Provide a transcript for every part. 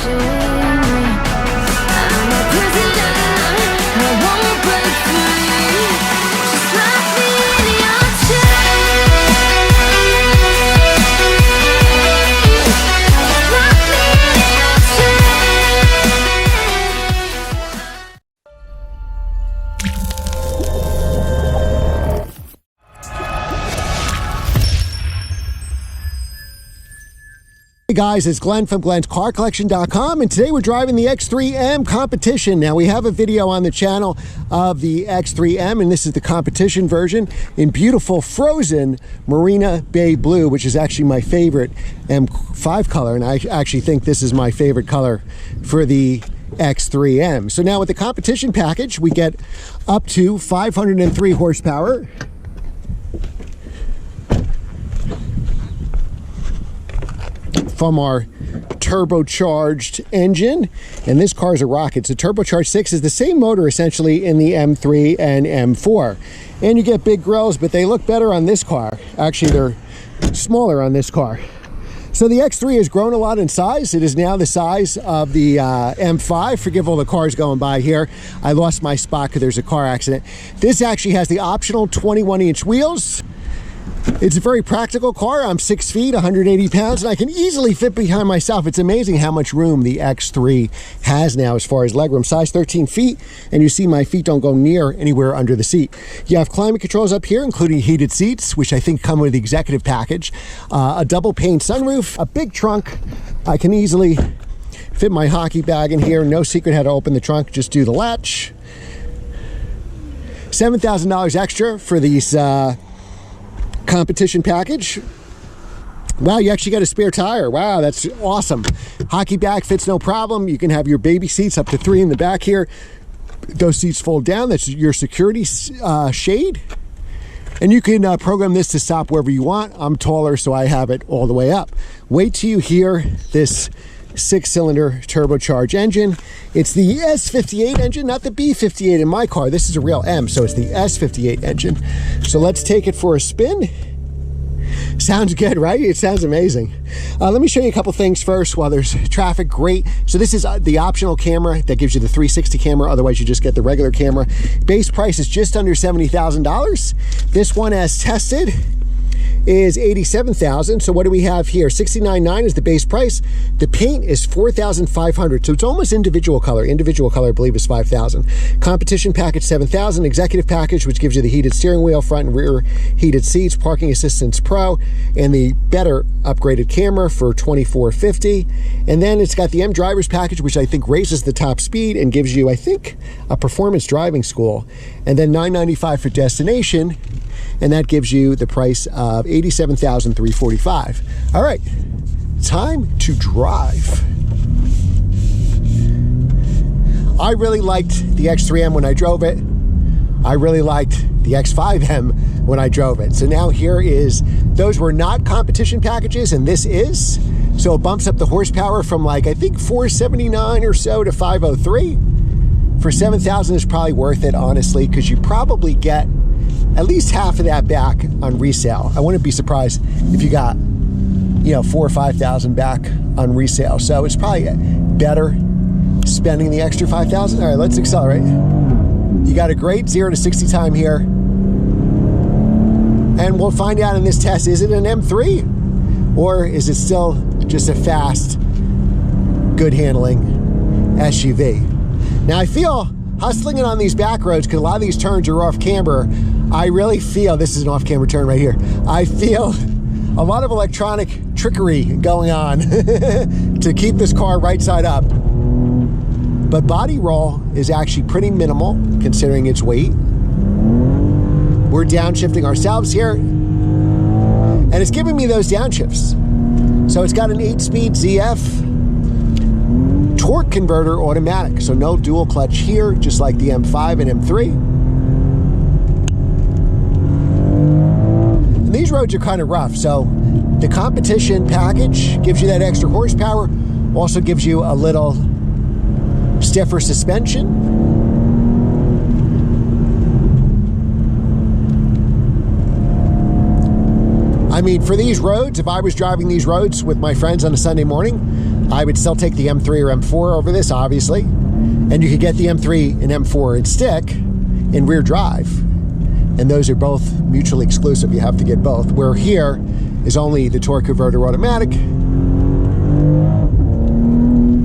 Hey guys, it's Glenn from glenscarcollection.com, and today we're driving the X3M competition. Now we have a video on the channel of the X3M, and this is the competition version in beautiful frozen Marina Bay Blue, which is actually my favorite M5 color, and I actually think this is my favorite color for the X3M. So now with the competition package, we get up to 503 horsepower. From our turbocharged engine, and this car is a rocket. So turbocharged 6 is the same motor essentially in the M3 and M4, and you get big grills, but they look better on this car. Actually, they're smaller on this car. So the X3 has grown a lot in size. It is now the size of the M5. Forgive all the cars going by here. I lost my spot because there's a car accident. This actually has the optional 21-inch wheels. It's a very practical car. I'm 6 feet, 180 pounds, and I can easily fit behind myself. It's amazing how much room the X3 has now as far as legroom. Size 13 feet, and you see my feet don't go near anywhere under the seat. You have climate controls up here, including heated seats, which I think come with the executive package, a double pane sunroof, a big trunk. I can easily fit my hockey bag in here. No secret how to open the trunk, just do the latch. $7,000 extra for these competition package. Wow, you actually got a spare tire. Wow, that's awesome. Hockey bag fits no problem. You can have your baby seats up to 3 in the back here. Those seats fold down. That's your security shade. And you can program this to stop wherever you want. I'm taller, so I have it all the way up. Wait till you hear this 6-cylinder turbocharged engine. It's the S58 engine, not the B58 in my car. This is a real M, so it's the S58 engine. So let's take it for a spin. Sounds good, right? It sounds amazing. Let me show you a couple things first while there's traffic. Great. So this is the optional camera that gives you the 360 camera. Otherwise, you just get the regular camera. Base price is just under $70,000. This one, as tested, is $87,000. So what do we have here? $69,900 is the base price. The paint is $4,500. So it's almost individual color. Individual color, I believe, is $5,000. Competition package, $7,000. Executive package, which gives you the heated steering wheel, front and rear heated seats, parking assistance pro, and the better upgraded camera for $2,450. And then it's got the M drivers package, which I think raises the top speed and gives you, I think, a performance driving school. And then $995 for destination. And that gives you the price of $87,345. All right, time to drive. I really liked the X3M when I drove it. I really liked the X5M when I drove it. So now here is, those were not competition packages, and this is. So it bumps up the horsepower from, like, I think 479 or so to 503. For $7,000 is probably worth it, honestly, because you probably get at least half of that back on resale. I wouldn't be surprised if you got, you know, $4,000 or $5,000 back on resale. So it's probably better spending the extra $5,000. All right, let's accelerate. You got a great 0 to 60 time here. And we'll find out in this test, is it an M3? Or is it still just a fast, good handling SUV? Now I feel, hustling it on these back roads, because a lot of these turns are off camber, I really feel, this is an off-camera turn right here, I feel a lot of electronic trickery going on to keep this car right side up. But body roll is actually pretty minimal considering its weight. We're downshifting ourselves here, and it's giving me those downshifts. So it's got an 8-speed ZF torque converter automatic, so no dual clutch here, just like the M5 and M3. And these roads are kind of rough, so the competition package gives you that extra horsepower, also gives you a little stiffer suspension. I mean, for these roads, if I was driving these roads with my friends on a Sunday morning, I would still take the M3 or M4 over this, obviously. And you could get the M3 and M4 in stick in rear drive. And those are both mutually exclusive. You have to get both. Where here is only the torque converter automatic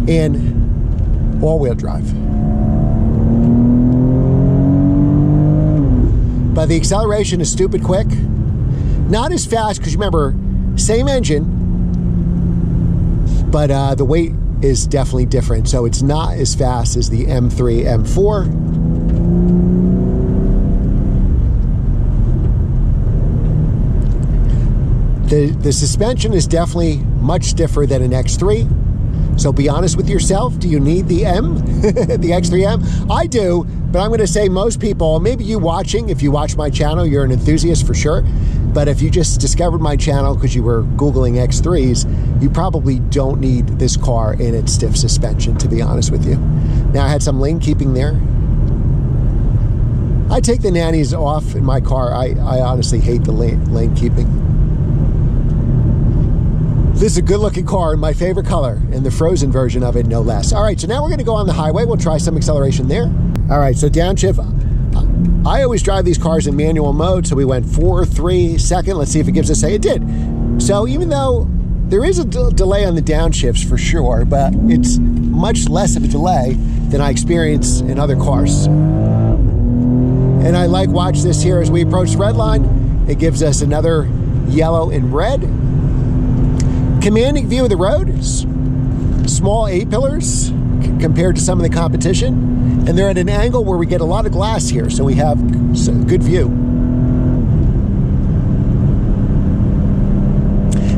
and all-wheel drive. But the acceleration is stupid quick. Not as fast, because remember, same engine, but the weight is definitely different. So it's not as fast as the M3, M4. The suspension is definitely much stiffer than an X3. So be honest with yourself. Do you need the M, the X3M? I do, but I'm going to say most people, maybe you watching, if you watch my channel, you're an enthusiast for sure. But if you just discovered my channel because you were Googling X3s, you probably don't need this car in its stiff suspension, to be honest with you. Now, I had some lane keeping there. I take the nannies off in my car. I honestly hate the lane keeping. This is a good looking car in my favorite color, and the frozen version of it, no less. All right, so now we're gonna go on the highway. We'll try some acceleration there. All right, so downshift. I always drive these cars in manual mode, so we went 4, 3, second. Let's see if it gives us a, it did. So even though there is a delay on the downshifts for sure, but it's much less of a delay than I experience in other cars. And I like, watch this here as we approach the red line. It gives us another yellow and red. Commanding view of the road, small A-pillars compared to some of the competition, and they're at an angle where we get a lot of glass here, so we have good view.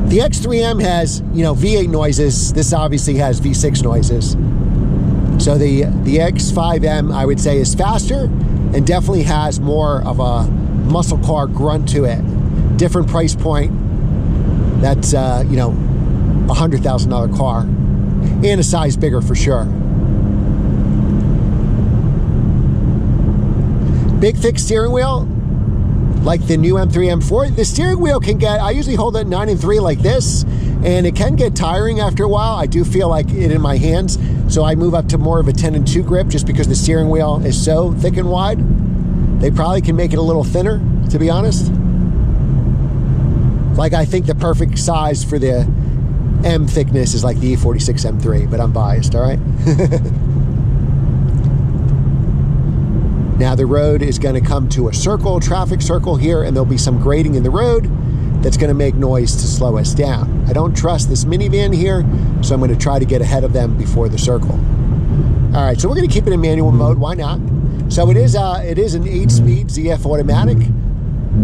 The X3M has, you know, V8 noises. This obviously has V6 noises. So the X5M, I would say, is faster and definitely has more of a muscle car grunt to it. Different price point. That's, you know, $100,000 car, and a size bigger for sure. Big thick steering wheel, like the new M3, M4. The steering wheel can get, I usually hold it 9 and 3 like this, and it can get tiring after a while. I do feel like it in my hands, so I move up to more of a 10 and 2 grip just because the steering wheel is so thick and wide. They probably can make it a little thinner, to be honest. Like, I think the perfect size for the M thickness is like the E46 M3, but I'm biased, all right? Now the road is going to come to a circle, traffic circle here, and there'll be some grading in the road that's going to make noise to slow us down. I don't trust this minivan here, so I'm going to try to get ahead of them before the circle. All right, so we're going to keep it in manual mode. Why not? So it is an 8-speed ZF automatic.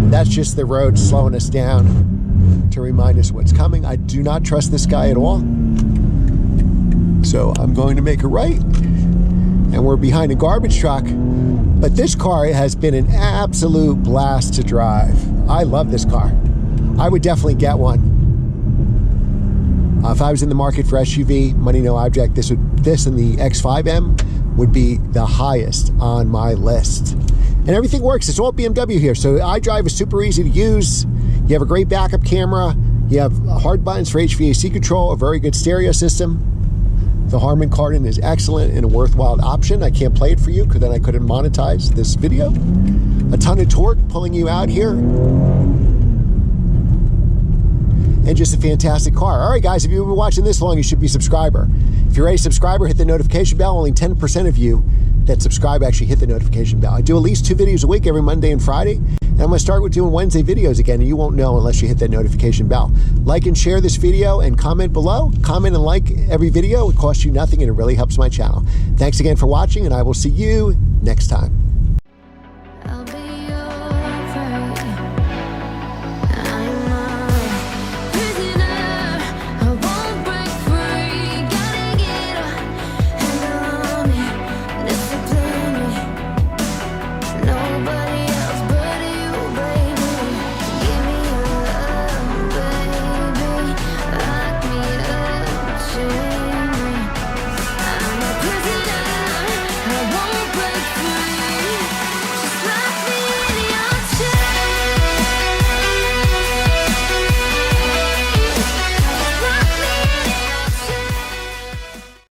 That's just the road slowing us down to remind us what's coming. I do not trust this guy at all. So I'm going to make a right, and we're behind a garbage truck. But this car has been an absolute blast to drive. I love this car. I would definitely get one. If I was in the market for SUV, money no object, this and the X5M would be the highest on my list. And everything works. It's all BMW here. So iDrive is super easy to use. You have a great backup camera. You have hard buttons for HVAC control, a very good stereo system. The Harman Kardon is excellent and a worthwhile option. I can't play it for you because then I couldn't monetize this video. A ton of torque pulling you out here. And just a fantastic car. All right, guys, if you've been watching this long, you should be a subscriber. If you're a subscriber, hit the notification bell. Only 10% of you that subscribe actually hit the notification bell. I do at least 2 videos a week, every Monday and Friday. And I'm going to start with doing Wednesday videos again, and you won't know unless you hit that notification bell. Like and share this video and comment below. Comment and like every video. It costs you nothing, and it really helps my channel. Thanks again for watching, and I will see you next time.